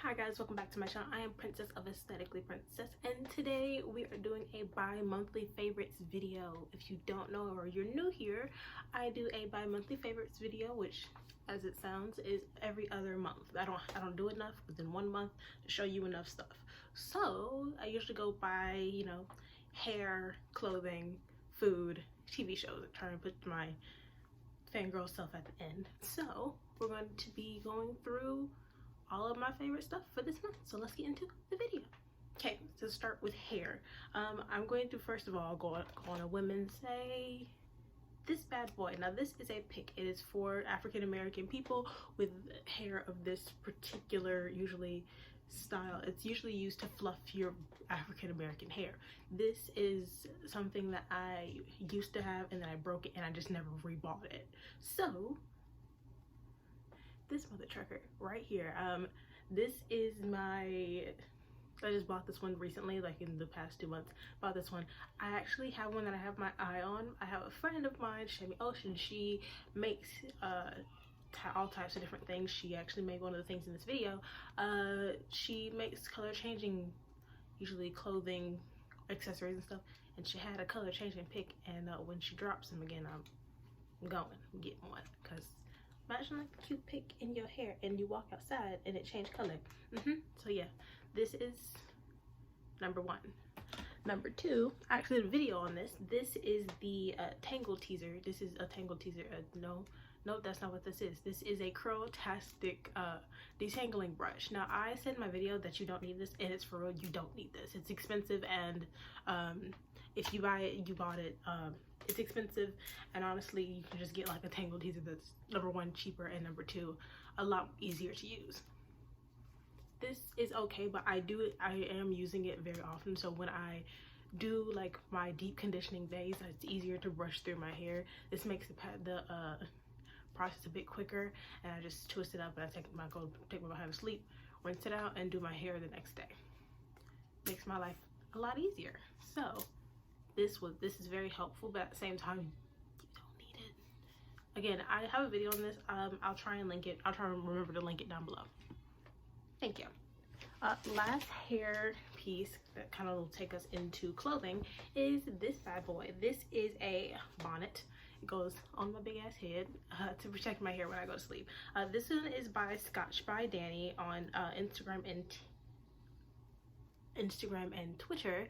Hi guys, welcome back to my channel. I am Princess of Aesthetically Princess, and today we are doing a bi-monthly favorites video. If you don't know or you're new here, I do a bi-monthly favorites video, which as it sounds is every other month. I don't do enough within 1 month to show you enough stuff. So I usually go by, hair, clothing, food, TV shows. I try and put my fangirl self at the end. So we're going to be going through all of my favorite stuff for this month, so let's get into the video. Okay, to start with hair, I'm going to first of all go on a women's say this bad boy. Now this is a pick. It is for African American people with hair of this particular usually style. It's usually used to fluff your African American hair. This is something that I used to have and then I broke it and I just never rebought it. So this mother trucker right here, this is I just bought this one recently, like in the past 2 months. Bought this one. I actually have one that I have my eye on. I have a friend of mine, Shammy Ocean. She makes all types of different things. She actually made one of the things in this video. She makes color changing, usually clothing, accessories and stuff, and she had a color changing pick, and when she drops them again, I'm going get one, because imagine like a cute pick in your hair and you walk outside and it changed color. So yeah, this is number one. Number two, I actually did a video on this. This is the Tangle Teaser. This is a Tangle Teaser. No, that's not what this is. This is a Curl-tastic detangling brush. Now I said in my video that you don't need this, and it's for real, you don't need this. It's expensive, and if you buy it, you bought it. It's expensive, and honestly you can just get like a Tangle Teaser that's number one cheaper, and number two a lot easier to use. This is okay, but I am using it very often, so when I do like my deep conditioning days, it's easier to brush through my hair. This makes the process a bit quicker, and I just twist it up and I take my behind to sleep, rinse it out, and do my hair the next day. Makes my life a lot easier. So this is very helpful, but at the same time you don't need it. Again, I have a video on this. I'll try and link it. I'll try and remember to link it down below. Thank you. Last hair piece that kind of will take us into clothing is this bad boy. This is a bonnet. It goes on my big ass head to protect my hair when I go to sleep. This one is by Scotch by Danny on Instagram and Twitter.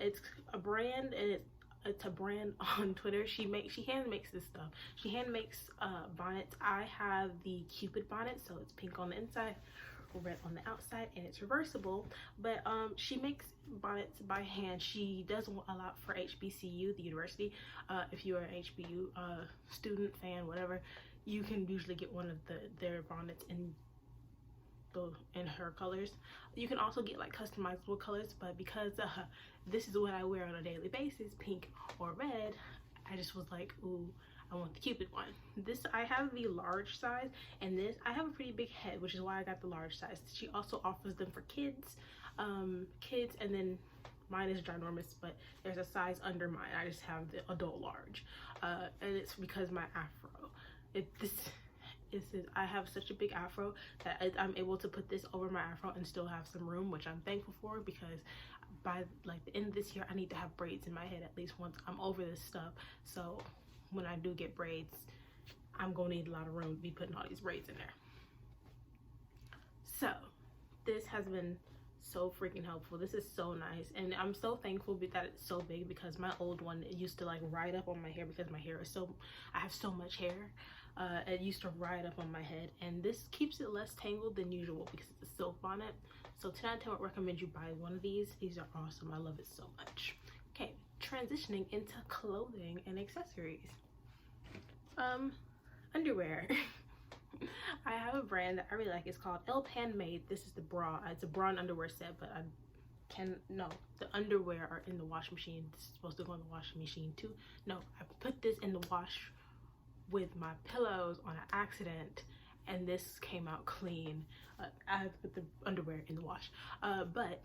It's a brand, and it's a brand on Twitter. She hand makes this stuff. She hand makes bonnets. I have the Cupid bonnet, so it's pink on the inside, red on the outside, and it's reversible. But she makes bonnets by hand. She does a lot for HBCU, the university. If you are an HBU student, fan, whatever, you can usually get one of their bonnets in her colors. You can also get like customizable colors, but because this is what I wear on a daily basis, pink or red, I just was like, ooh, I want the Cupid one. This, I have the large size, and this, I have a pretty big head, which is why I got the large size. She also offers them for kids, and then mine is ginormous, but there's a size under mine. I just have the adult large, and it's because my afro. I have such a big afro that I'm able to put this over my afro and still have some room, which I'm thankful for, because by like the end of this year I need to have braids in my head at least once I'm over this stuff. So when I do get braids, I'm gonna need a lot of room to be putting all these braids in there. So this has been so freaking helpful. This is so nice, and I'm so thankful that it's so big, because my old one, it used to like ride up on my hair, because my hair is I have so much hair. It used to ride up on my head, and this keeps it less tangled than usual because it's a silk bonnet. So 10 out of 10 would recommend you buy one of these. These are awesome. I love it so much. Okay, transitioning into clothing and accessories. Underwear. I have a brand that I really like. It's called El Handmade. This is the bra. It's a bra and underwear set, but the underwear are in the washing machine. This is supposed to go in the washing machine too. No, I put this in the wash with my pillows on an accident, and this came out clean. I put the underwear in the wash, but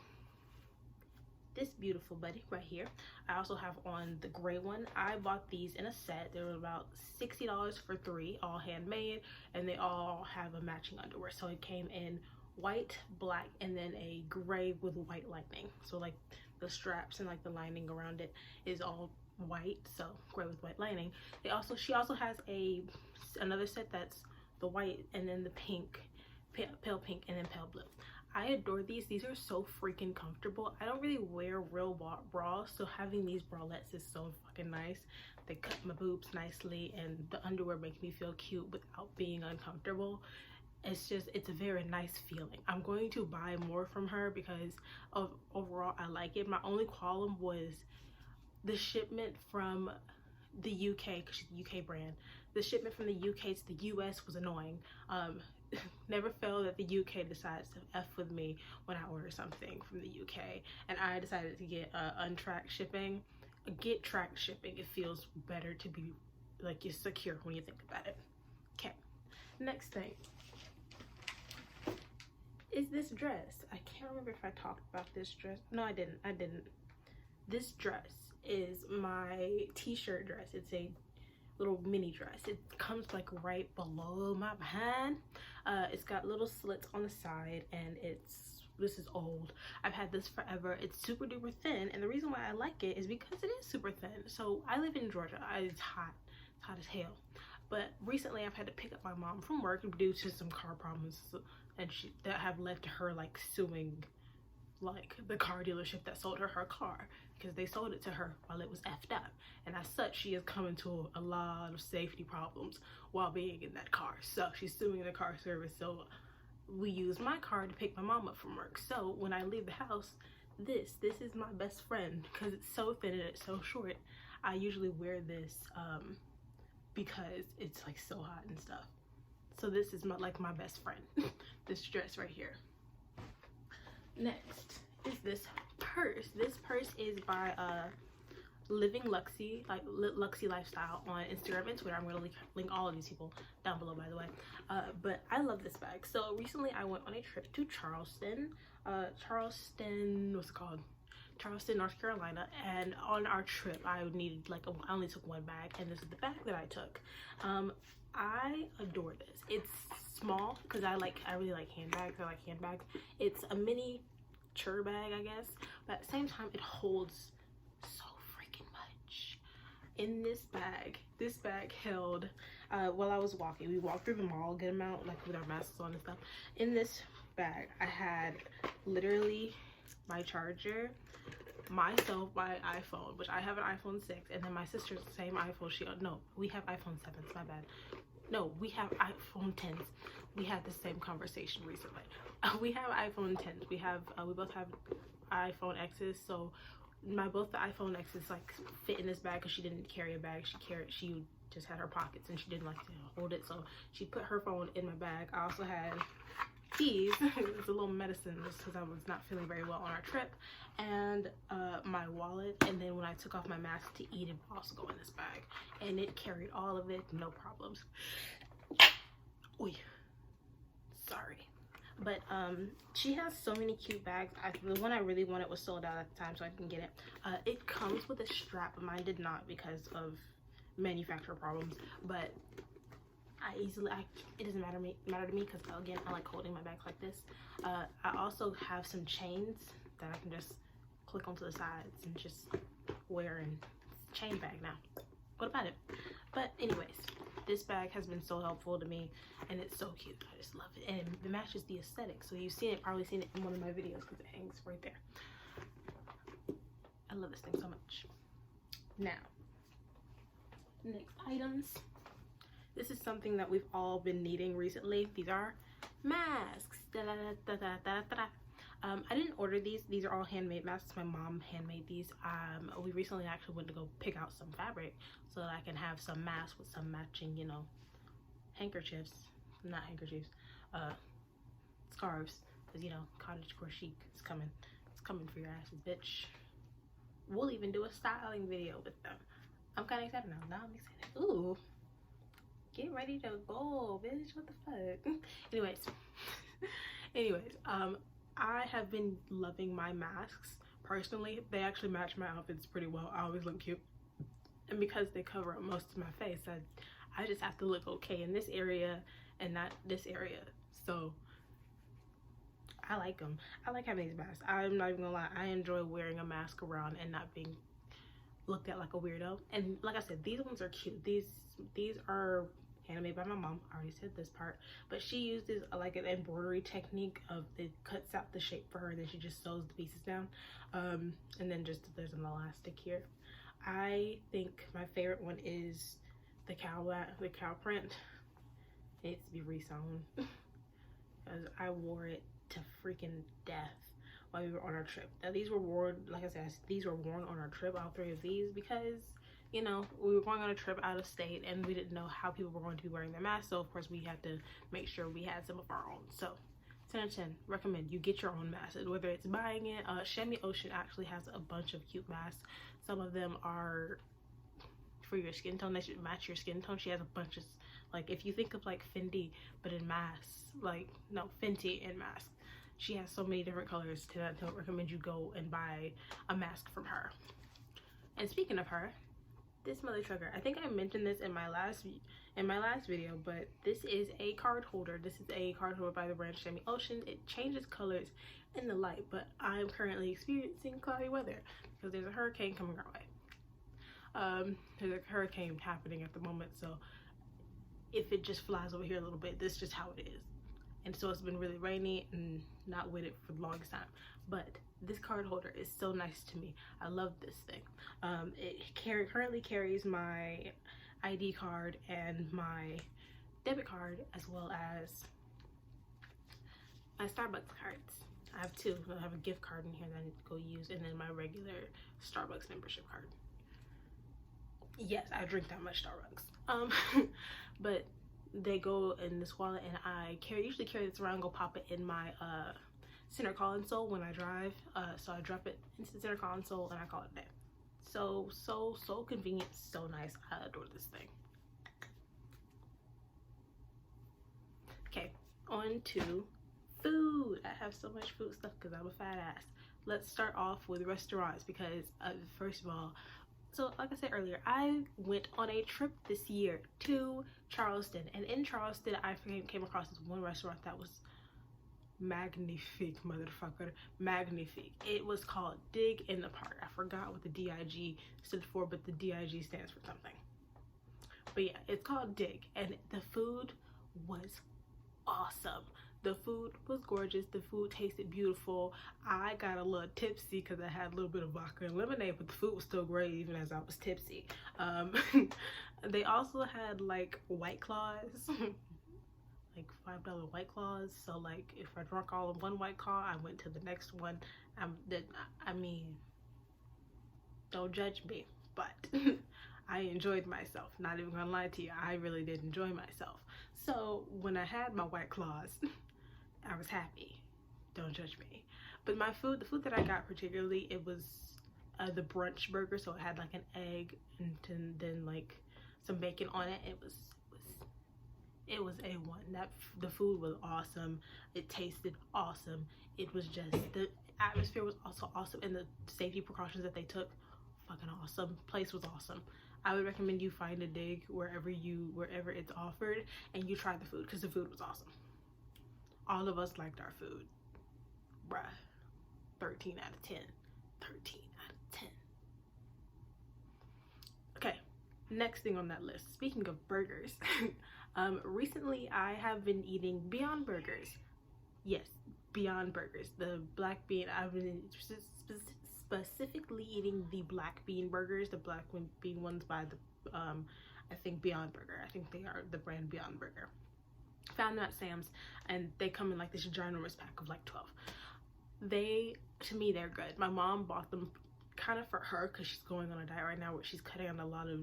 this beautiful buddy right here, I also have on the gray one. I bought these in a set. They were about $60 for 3, all handmade, and they all have a matching underwear. So it came in white, black, and then a gray with white lining. So like the straps and like the lining around it is all white, so gray with white lining. She also has another set that's the white and then the pink, pale pink, and then pale blue. I adore these. These are so freaking comfortable. I don't really wear real bras, so having these bralettes is so fucking nice. They cut my boobs nicely, and the underwear makes me feel cute without being uncomfortable. It's a very nice feeling. I'm going to buy more from her because overall I like it. My only qualm was the shipment from the UK, because she's a UK brand. The shipment from the UK to the US was annoying. Never fail that the UK decides to F with me when I order something from the UK, and I decided to get untracked shipping. Get tracked shipping. It feels better to be like you're secure when you think about it. Okay, next thing is this dress. I can't remember if I talked about this dress. No, I didn't. This dress is my t-shirt dress. It's a little mini dress. It comes like right below my behind. It's got little slits on the side, and this is old. I've had this forever. It's super duper thin, and the reason why I like it is because it is super thin. So I live in Georgia. It's hot as hell. But recently I've had to pick up my mom from work due to some car problems, and that have led to her like suing like the car dealership that sold her car, because they sold it to her while it was effed up, and as such she is coming to a lot of safety problems while being in that car. So she's suing the car service. So we use my car to pick my mom up from work. So when I leave the house, this is my best friend because it's so thin and it's so short. I usually wear this because it's like so hot and stuff. So this is my best friend. This dress right here. Next is this purse. This purse is by Living Luxy, like Luxy Lifestyle on Instagram and Twitter. I'm gonna link all of these people down below, by the way. But I love this bag. So recently I went on a trip to Charleston, what's it called? Charleston, North Carolina, and on our trip I needed I only took one bag, and this is the bag that I took. I adore this. It's small because I really like handbags. I like handbags. It's a miniature bag, I guess, but at the same time it holds so freaking much. In this bag held while I was walking, we walked through the mall a good amount, like with our masks on and stuff. In this bag I had literally my charger, myself, my iPhone, which I have an iPhone 6, and then my sister's the same iPhone. We have iPhone 7s, my bad. No, we have iPhone 10s. We had the same conversation recently. We have iPhone 10s. We both have iPhone X's, so both the iPhone X's like fit in this bag because she didn't carry a bag. She just had her pockets and she didn't like to hold it, so she put her phone in my bag. I also had these it's a little medicine because I was not feeling very well on our trip, and my wallet, and then when I took off my mask to eat, it would also go in this bag, and it carried all of it, no problems. Oy, sorry. But she has so many cute bags. The one I really wanted was sold out at the time, so I didn't get it. It comes with a strap, but mine did not because of manufacturer problems, but it doesn't matter to me because, again, I like holding my bags like this. I also have some chains that I can just click onto the sides and just wear, and chain bag now. What about it? But anyways, this bag has been so helpful to me, and it's so cute. I just love it, and it matches the aesthetic. So you've probably seen it in one of my videos because it hangs right there. I love this thing so much. Now, next items. This is something that we've all been needing recently. These are masks. I didn't order these. These are all handmade masks. My mom handmade these. We recently actually went to go pick out some fabric so that I can have some masks with some matching, handkerchiefs. Not handkerchiefs. Scarves. Because, cottagecore chic is coming. It's coming for your asses, bitch. We'll even do a styling video with them. I'm kind of excited now. Now I'm excited. Ooh. Get ready to go, bitch. What the fuck? Anyways, I have been loving my masks. Personally, they actually match my outfits pretty well. I always look cute. And because they cover up most of my face, I just have to look okay in this area and not this area. So I like them. I like having these masks. I'm not even gonna lie, I enjoy wearing a mask around and not being looked at like a weirdo. And like I said, these ones are cute. These are handmade by my mom. I already said this part, but she uses like an embroidery technique of it cuts out the shape for her and then she just sews the pieces down, and then just there's an elastic here. I think my favorite one is the cow print. It needs to be resewn because I wore it to freaking death while we were on our trip. Now these were worn, like I said, these were worn on our trip, all 3 of these, because you know, we were going on a trip out of state and we didn't know how people were going to be wearing their masks, so of course we had to make sure we had some of our own. So 10 out of 10, recommend you get your own mask, whether it's buying it. Chamois Ocean actually has a bunch of cute masks. Some of them are for your skin tone, they should match your skin tone. She has a bunch of, like, if you think of like Fendi but in masks, like, no, Fenty in masks, she has so many different colors. I don't recommend you go and buy a mask from her. And speaking of her, this mother trucker, I think I mentioned this in my last video, but this is a card holder. This is a card holder by the brand Chamois Ocean. It changes colors in the light, but I'm currently experiencing cloudy weather because there's a hurricane coming our way. There's a hurricane happening at the moment, so if it just flies over here a little bit, this is just how it is. And so it's been really rainy and not with it for the longest time, but this card holder is so nice to me. I love this thing. It currently carries my ID card and my debit card, as well as my Starbucks cards. I have 2. I have a gift card in here that I need to go use, and then my regular Starbucks membership card. Yes, I drink that much Starbucks. But they go in this wallet, and I usually carry this around, go pop it in my center console when I drive. So I drop it into the center console and I call it a day. So convenient, so nice. I adore this thing. Okay, on to food. I have so much food stuff because I'm a fat ass. Let's start off with restaurants because first of all, so like I said earlier, I went on a trip this year to Charleston, and in Charleston I came across this one restaurant that was magnifique, motherfucker, magnifique. It was called Dig in the Park. I forgot what the DIG stood for, but the DIG stands for something. But yeah, it's called Dig, and the food was awesome. The food was gorgeous. The food tasted beautiful. I got a little tipsy because I had a little bit of vodka and lemonade, but the food was still great even as I was tipsy. They also had like White Claws, like $5 White Claws. So like if I drank all of one White Claw, I went to the next one. I mean, don't judge me, but I enjoyed myself. Not even gonna lie to you, I really did enjoy myself. So when I had my White Claws, I was happy. Don't judge me. But my food, the food that I got particularly, it was the brunch burger. So it had like an egg and then like some bacon on it. It was A1. The food was awesome. It tasted awesome. It was just, the atmosphere was also awesome, and the safety precautions that they took, fucking awesome. Place was awesome. I would recommend you find a Dig wherever it's offered, and you try the food because the food was awesome. All of us liked our food. Bruh. 13 out of 10. 13 out of 10. Okay, next thing on that list. Speaking of burgers, recently I have been eating Beyond Burgers. Yes, Beyond Burgers. The black bean, I've been specifically eating the black bean burgers, the black bean ones by the, I think Beyond Burger. I think they are the brand Beyond Burger. Found them at Sam's, and they come in like this ginormous pack of like 12. To me, they're good. My mom bought them kind of for her because she's going on a diet right now where she's cutting out a lot of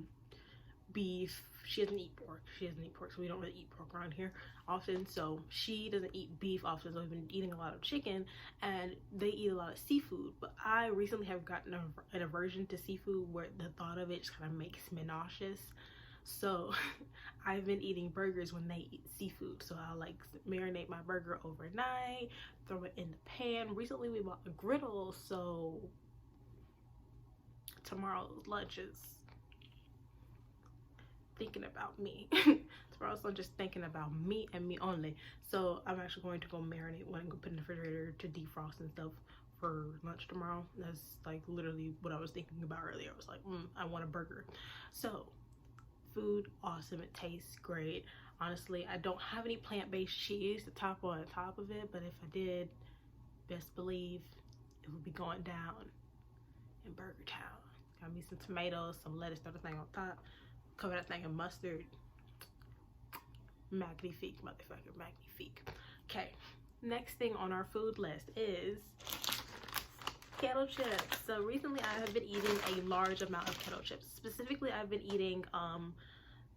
beef. She doesn't eat pork. So we don't really eat pork around here often. So she doesn't eat beef often, so we've been eating a lot of chicken, and they eat a lot of seafood. But I recently have gotten an aversion to seafood where the thought of it just kind of makes me nauseous. So I've been eating burgers when they eat seafood. So I'll like marinate my burger overnight, throw it in the pan. Recently we bought a griddle, so tomorrow's lunch is thinking about me. Tomorrow's I'm just thinking about me and me only. So I'm actually going to go marinate one and go put in the refrigerator to defrost and stuff for lunch tomorrow. That's like literally what I was thinking about earlier. I was like, I want a burger. So food, awesome. It tastes great. Honestly, I don't have any plant-based cheese to top on top of it, but if I did, best believe it would be going down in Burger Town. Got me some tomatoes, some lettuce, throw the thing on top, cover that thing in mustard. Magnifique, motherfucker, magnifique. Okay, next thing on our food list is kettle chips. So recently I have been eating a large amount of kettle chips. Specifically, I've been eating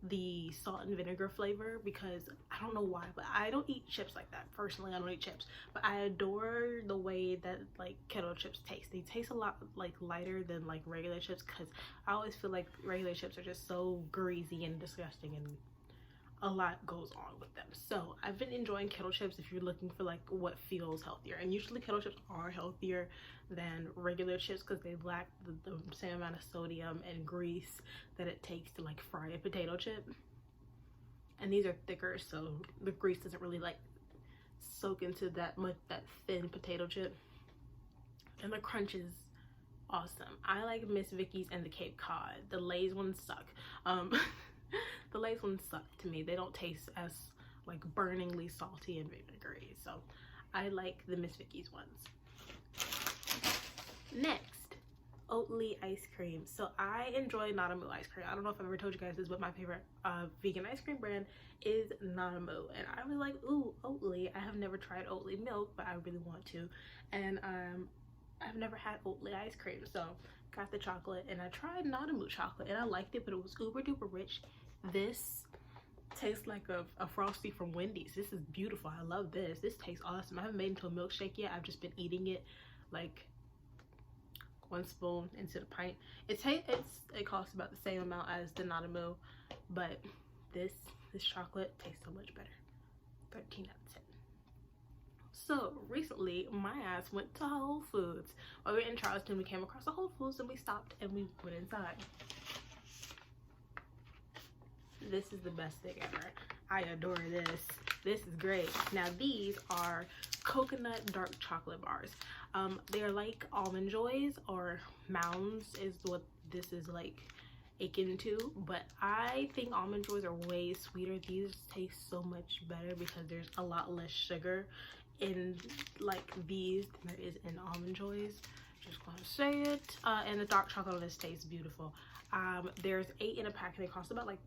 the salt and vinegar flavor because I don't know why, but I don't eat chips like that. Personally, I don't eat chips, but I adore the way that like kettle chips taste. They taste a lot like lighter than like regular chips because I always feel like regular chips are just so greasy and disgusting, and a lot goes on with them. So I've been enjoying kettle chips if you're looking for like what feels healthier, and usually kettle chips are healthier than regular chips because they lack the same amount of sodium and grease that it takes to like fry a potato chip, and these are thicker, so the grease doesn't really like soak into that thin potato chip, and the crunch is awesome. I like Miss Vicky's and the Cape Cod. The Lay's ones suck. The Lay's ones suck to me. They don't taste as like burningly salty and vinegary, so I like the Miss Vicky's ones. Next, Oatly ice cream. So I enjoy Nanamu ice cream. I don't know if I've ever told you guys this, but my favorite vegan ice cream brand is Nanamu, and I was like, ooh, Oatly. I have never tried Oatly milk, but I really want to, and I've never had Oatly ice cream, so got the chocolate, and I tried Nanamu chocolate, and I liked it, but it was uber duper rich. This tastes like a Frosty from Wendy's. This is beautiful. I love this. This tastes awesome. I haven't made it into a milkshake yet. I've just been eating it like one spoon into the pint. It costs about the same amount as the Nanamu, but this chocolate tastes so much better. 13 out of 10. So recently my ass went to Whole Foods. While we were in Charleston, we came across a Whole Foods and we stopped and we went inside. This is the best thing ever. I adore this. This is great. Now these are coconut dark chocolate bars. They are like Almond Joys, or Mounds is what this is like akin to, but I think Almond Joys are way sweeter. These taste so much better because there's a lot less sugar in like these than there is in Almond Joys. Just gonna say it. And the dark chocolate on this tastes beautiful. There's 8 in a pack, and they cost about like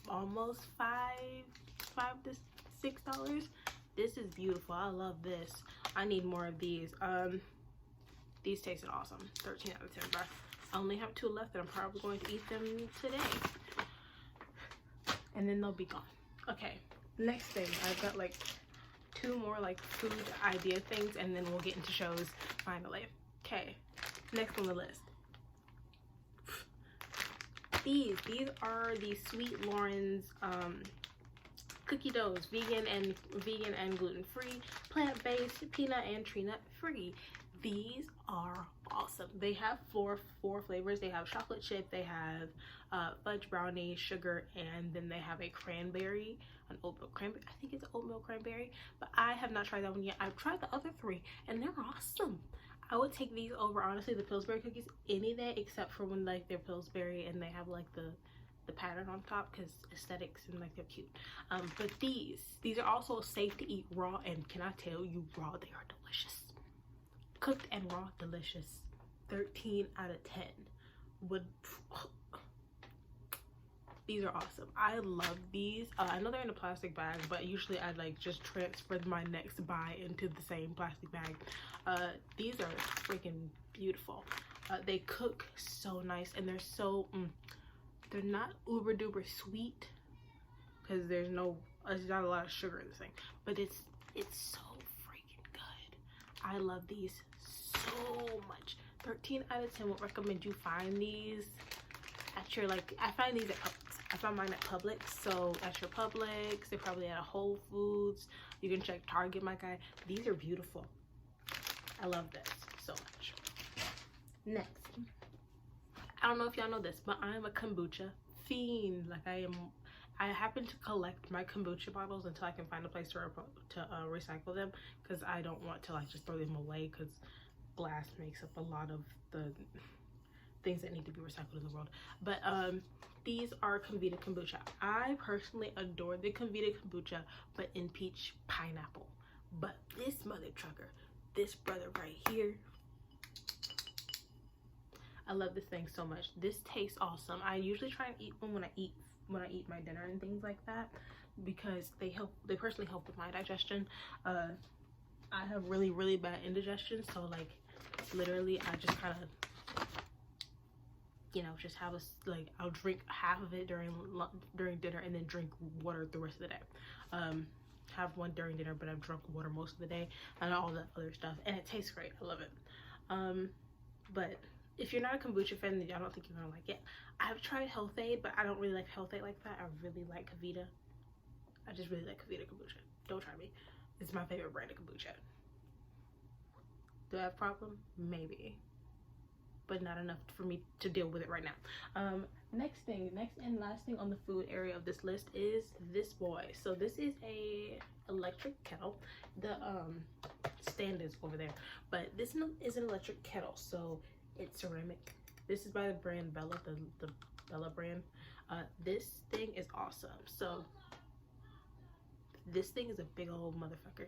almost $5 to $6. This is beautiful. I love this. I need more of these. These tasted awesome. 13 out of 10, but I only have 2 left, and I'm probably going to eat them today, and then they'll be gone. Okay, next thing, I've got like 2 more like food idea things, and then we'll get into shows finally. Okay, next on the list, these are the Sweet Lauren's cookie doughs, vegan and gluten-free, plant-based, peanut and tree nut free. These are awesome. They have four flavors. They have chocolate chip, they have fudge brownie, sugar, and then they have a cranberry, an oat milk cranberry. I think it's oat milk cranberry, but I have not tried that one yet. I've tried the other 3 and they're awesome. I would take these over, honestly, the Pillsbury cookies any day, except for when like they're Pillsbury and they have like the pattern on top, because aesthetics and like they're cute. But these are also safe to eat raw, and can I tell you, raw, they are delicious. Cooked and raw, delicious. 13 out of 10. These are awesome. I love these. I know they're in a plastic bag, but usually I like just transfer my next buy into the same plastic bag. These are freaking beautiful. They cook so nice, and they're so they're not uber duper sweet because there's not a lot of sugar in this thing, but it's so freaking good. I love these so much. 13 out of 10 would recommend you find these at your, like, I find these at Publix. I found mine at Publix, so at your Publix, they're probably at a Whole Foods. You can check Target, my guy. These are beautiful. I love this so much. Next, I don't know if y'all know this, but I'm a kombucha fiend. Like I happen to collect my kombucha bottles until I can find a place to recycle them, because I don't want to like just throw them away, because glass makes up a lot of the things that need to be recycled in the world. But these are Comvita kombucha. I personally adore the Comvita kombucha, but in peach pineapple. But this mother trucker, this brother right here, I love this thing so much. This tastes awesome. I usually try and eat one when I eat my dinner and things like that, because they personally help with my digestion. I have really bad indigestion, so like literally I just kind of, you know, just have I'll drink half of it during dinner and then drink water the rest of the day. Have one during dinner, but I've drunk water most of the day, and all that other stuff, and it tastes great. I love it. But if you're not a kombucha fan, then I don't think you're gonna like it. I've tried Health-Ade, but I don't really like Health-Ade like that. I really like Comvita. I just really like Comvita kombucha. Don't try me. It's my favorite brand of kombucha. Do I have a problem? Maybe, but not enough for me to deal with it right now. Next and last thing on the food area of this list is this boy. So this is a electric kettle. The stand is over there, but this is an electric kettle, so it's ceramic. This is by the brand Bella, the Bella brand. This thing is awesome. So this thing is a big old motherfucker.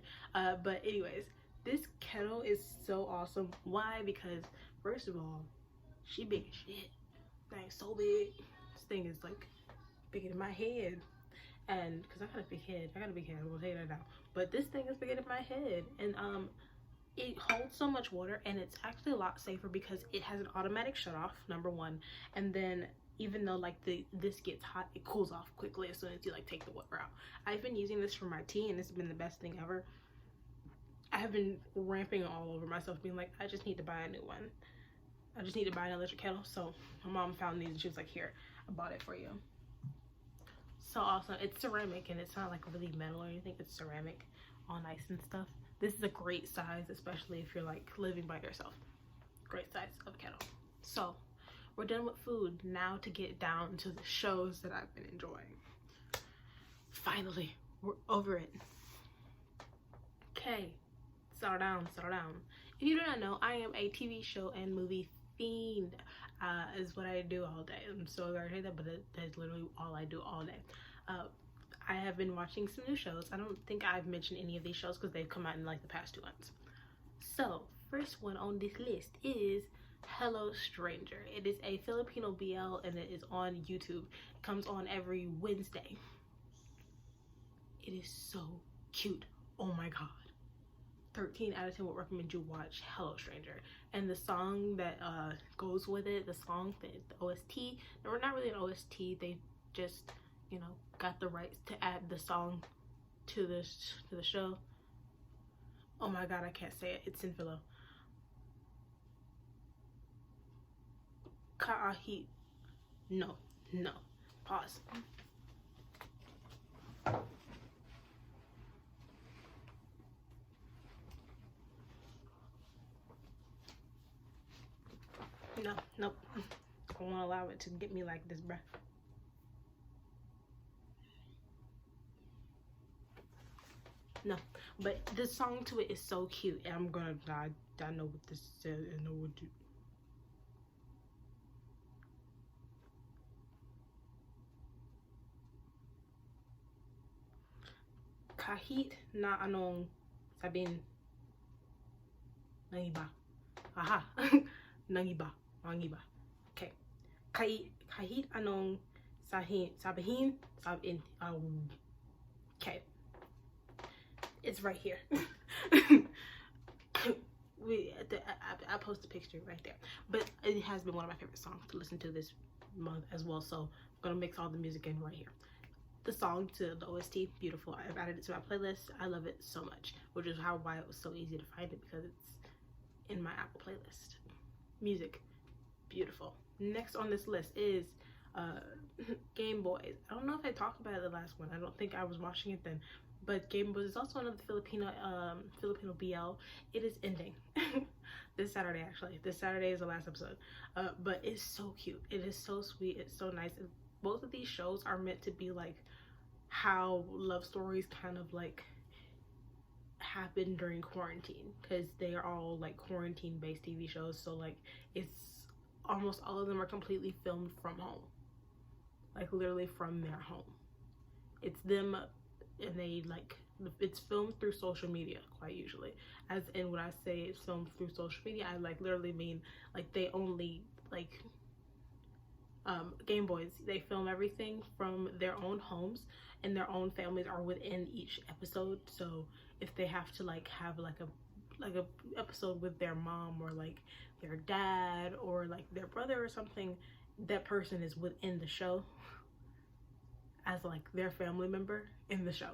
But anyways, this kettle is so awesome. Why? Because first of all, she big as shit. Thing so big. This thing is like bigger than my head, and because I got a big head, I'm gonna take that down. But this thing is bigger than my head, and it holds so much water, and it's actually a lot safer because it has an automatic shut off, number one, and then even though like this gets hot, it cools off quickly as soon as you like take the water out. I've been using this for my tea, and it's been the best thing ever. I have been ramping all over myself, being like, I just need to buy a new one. I just need to buy an electric kettle. So my mom found these and she was like, here, I bought it for you. So awesome. It's ceramic, and it's not like really metal or anything. It's ceramic, all nice and stuff. This is a great size, especially if you're like living by yourself. Great size of kettle. So we're done with food. Now to get down to the shows that I've been enjoying. Finally, we're over it. Okay, settle down. If you do not know, I am a TV show and movie fiend. Is what I do all day. I'm so sorry to say that, but that's literally all I do all day. I have been watching some new shows. I don't think I've mentioned any of these shows because they've come out in like the past 2 months. So first one on this list is Hello Stranger. It is a Filipino BL, and it is on YouTube. It comes on every Wednesday. It is so cute. Oh my god. 13 out of 10 would recommend you watch Hello Stranger. And the song that goes with it, the OST, or not really an OST, they just, you know, got the rights to add the song to the show. Oh my god, I can't say it. It's in Philo. Kahit. No. Pause. Nope. I won't allow it to get me like this, bruh. No, but the song to it is so cute, and I'm gonna die. I know what this says. I know what you. Kahit na anong sabihin ng iba. Aha. ng iba. Okay. Kahit anong sabihin. Okay. It's right here. I post a picture right there. But it has been one of my favorite songs to listen to this month as well. So I'm gonna mix all the music in right here. The song to the OST, beautiful. I've added it to my playlist. I love it so much, which is why it was so easy to find it, because it's in my Apple playlist. Music, beautiful. Next on this list is Game Boys. I don't know if I talked about it the last one. I don't think I was watching it then. But Game Boys is also another Filipino BL. It is ending this Saturday, actually. This Saturday is the last episode. But it's so cute. It is so sweet. It's so nice. And both of these shows are meant to be like how love stories kind of like happen during quarantine, because they are all like quarantine based TV shows. So like it's almost all of them are completely filmed from home, like literally from their home. It's them, and they like, it's filmed through social media quite usually. As in, when I say it's filmed through social media, I like literally mean like they only like Game Boys, they film everything from their own homes, and their own families are within each episode. So if they have to like have like a episode with their mom or like their dad or like their brother or something, that person is within the show as like their family member in the show.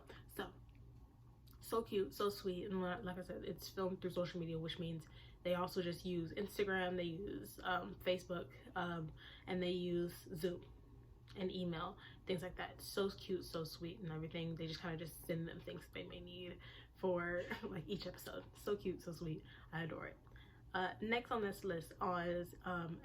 So cute, so sweet. And like I said, it's filmed through social media, which means they also just use Instagram, they use Facebook, and they use Zoom and email, things like that. So cute, so sweet and everything. They just kind of just send them things they may need for like each episode. So cute, so sweet. I adore it. Next on this list is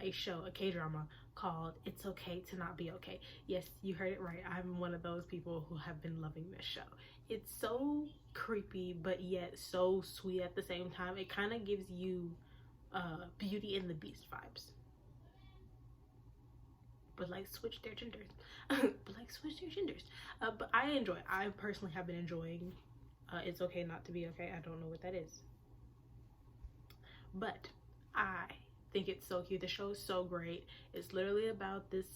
a show, a K-drama called It's Okay to Not Be Okay. Yes, you heard it right. I'm one of those people who have been loving this show. It's so creepy, but yet so sweet at the same time. It kind of gives you Beauty and the Beast vibes. But like switch their genders. But I enjoy it. I personally have been enjoying It's Okay Not to Be Okay. I don't know what that is, but I think it's so cute. The show is so great. It's literally about this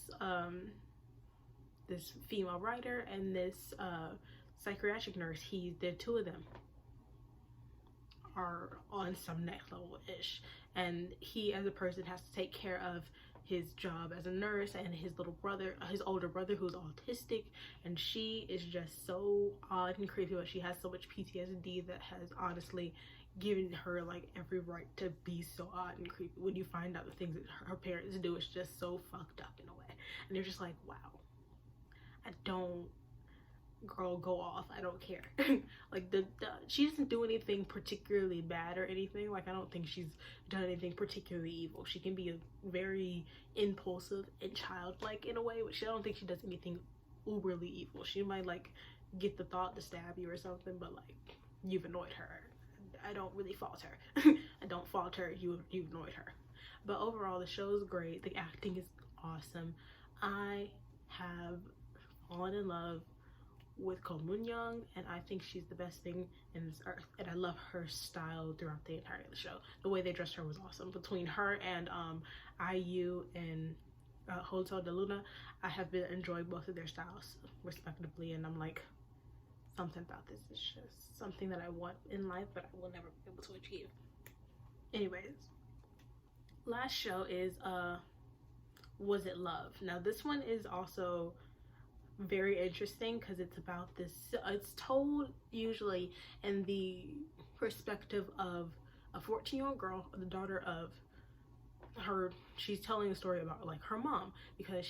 this female writer and this psychiatric nurse. The two of them are on some next level ish, and he as a person has to take care of his job as a nurse and his little brother, his older brother, who's autistic, and she is just so odd and creepy, but she has so much PTSD that has honestly given her like every right to be so odd and creepy. When you find out the things that her parents do, it's just so fucked up in a way, and you're just like, wow. Girl, go off. I don't care. Like she doesn't do anything particularly bad or anything. Like I don't think she's done anything particularly evil. She can be very impulsive and childlike in a way, but I don't think she does anything uberly evil. She might like get the thought to stab you or something, but like you've annoyed her. I don't really fault her. I don't fault her. You've annoyed her. But overall, the show is great. The acting is awesome. I have fallen in love with Ko Moon-young, and I think she's the best thing in this earth, and I love her style throughout the entirety of the show. The way they dressed her was awesome. Between her and IU and Hotel de Luna, I have been enjoying both of their styles respectively, and I'm like, something about this is just something that I want in life, but I will never be able to achieve. Anyways, last show is Was It Love? Now this one is also very interesting because it's about this, it's told usually in the perspective of a 14-year-old girl, the daughter of her. She's telling a story about like her mom, because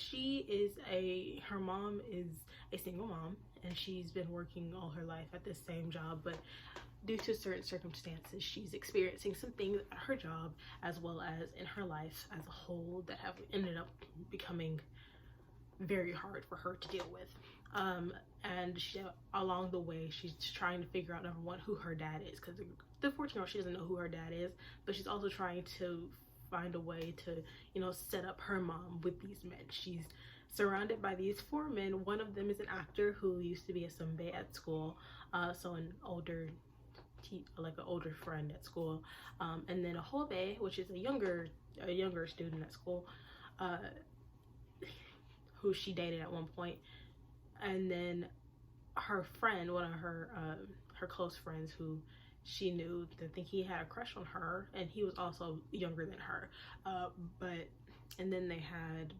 her mom is a single mom, and she's been working all her life at the same job, but due to certain circumstances she's experiencing some things at her job as well as in her life as a whole that have ended up becoming very hard for her to deal with. And along the way, she's trying to figure out, number one, who her dad is, because the 14-year-old, she doesn't know who her dad is, but she's also trying to find a way to, you know, set up her mom with these men. She's surrounded by these 4 men. One of them is an actor who used to be a sunbae at school, so an older friend at school, and then a hobe, which is a younger student at school, who she dated at one point, and then her friend, one of her close friends, who she knew, I think he had a crush on her, and he was also younger than her, and then they had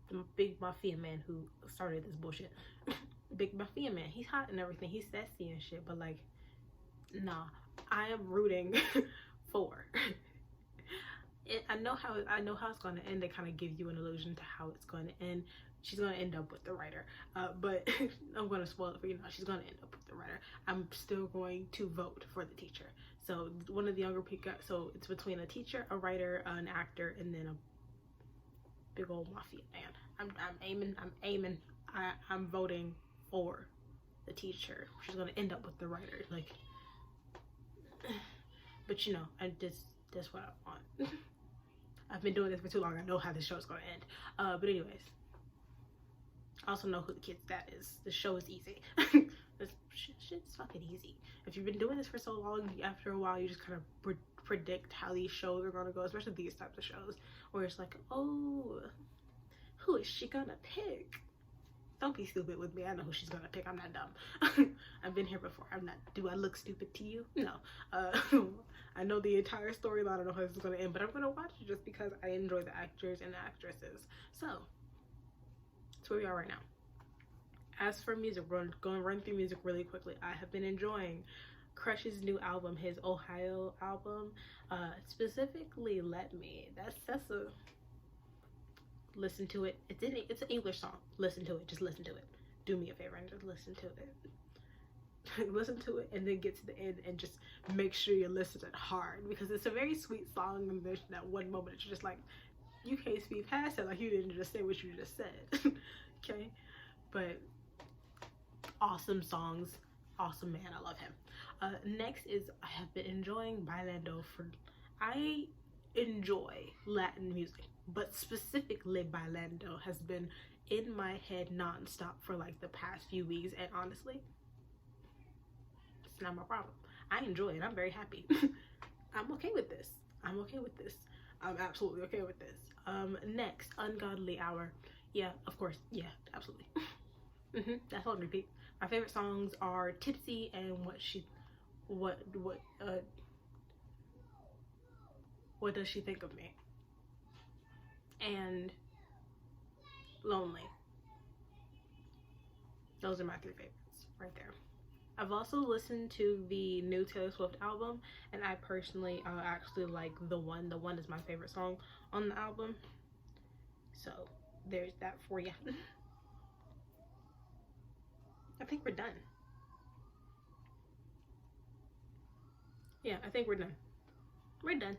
the big mafia man who started this bullshit. Big mafia man, he's hot and everything, he's sassy and shit, but like, nah, I am rooting for I know how it's going to end. They kind of give you an illusion to how it's going to end. She's going to end up with the writer, but I'm going to spoil it for you now. She's going to end up with the writer. I'm still going to vote for the teacher. So one of the younger people, so it's between a teacher, a writer, an actor, and then a big old mafia man. I'm voting for the teacher. She's going to end up with the writer. Like, but you know, that's what I want. I've been doing this for too long. I know how the show's going to end. But anyways, I also know who the kid's dad is. The show is easy. This shit's fucking easy. If you've been doing this for so long, after a while, you just kind of predict how these shows are going to go, especially these types of shows, where it's like, oh, who is she gonna pick? Don't be stupid with me. I know who she's gonna pick. I'm not dumb. I've been here before. I'm not. Do I look stupid to you? No. I know the entire storyline. I don't know how this is gonna end, but I'm gonna watch it just because I enjoy the actors and the actresses. So that's where we are right now. As for music, we're going to run through music really quickly. I have been enjoying Crush's new album, his Ohio album, specifically Let Me. That's a listen to it. It's an English song. Listen to it. Just listen to it. Do me a favor and just listen to it. Listen to it and then get to the end and just make sure you listen it hard, because it's a very sweet song, and there's that one moment that you're just like, you can't speak past it, like you didn't just say what you just said. Okay, but awesome songs, awesome man, I love him. Next is, I have been enjoying Bailando. I enjoy Latin music, but specifically Bailando has been in my head non-stop for like the past few weeks, and honestly, it's not my problem. I enjoy it. I'm very happy. I'm okay with this. I'm absolutely okay with this. Next, Ungodly Hour. Yeah, of course. Yeah, absolutely. That's on repeat. My favorite songs are Tipsy and What Does She Think of Me? And Lonely. Those are my three favorites right there. I've also listened to the new Taylor Swift album, and I personally actually like The One. The One is my favorite song on the album. So there's that for you. I think we're done. Yeah, I think we're done. We're done.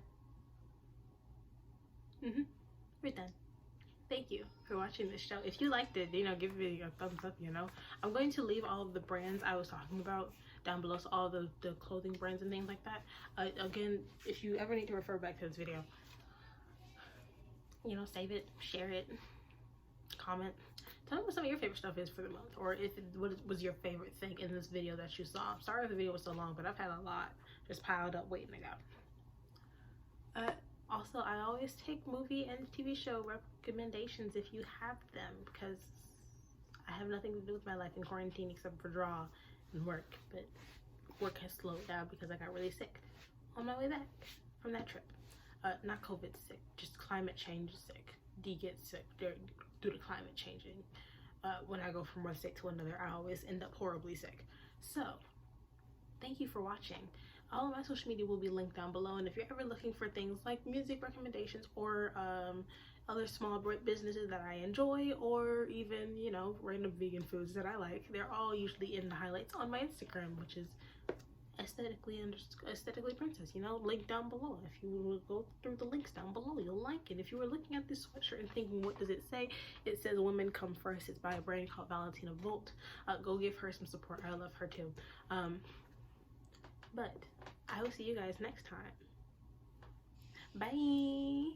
We're done. Thank you for watching this show. If you liked it, you know, give it a thumbs up, you know. I'm going to leave all of the brands I was talking about down below, so all the clothing brands and things like that. Again, if you ever need to refer back to this video, you know, save it, share it, comment. Tell me what some of your favorite stuff is for the month, or what was your favorite thing in this video that you saw. Sorry if the video was so long, but I've had a lot just piled up waiting to go. Also, I always take movie and TV show recommendations if you have them, because I have nothing to do with my life in quarantine except for draw and work. But work has slowed down because I got really sick on my way back from that trip. Not COVID sick, just climate change sick. D gets sick due to climate changing. When I go from one state to another, I always end up horribly sick. So, thank you for watching. All of my social media will be linked down below, and if you're ever looking for things like music recommendations or other small businesses that I enjoy, or even, you know, random vegan foods that I like, they're all usually in the highlights on my Instagram, which is aesthetically princess, you know, link down below. If you will go through the links down below, you'll like it. If you were looking at this sweatshirt and thinking, what does it say? It says Women Come First. It's by a brand called Valentina Volt. Go give her some support. I love her too. But I will see you guys next time. Bye.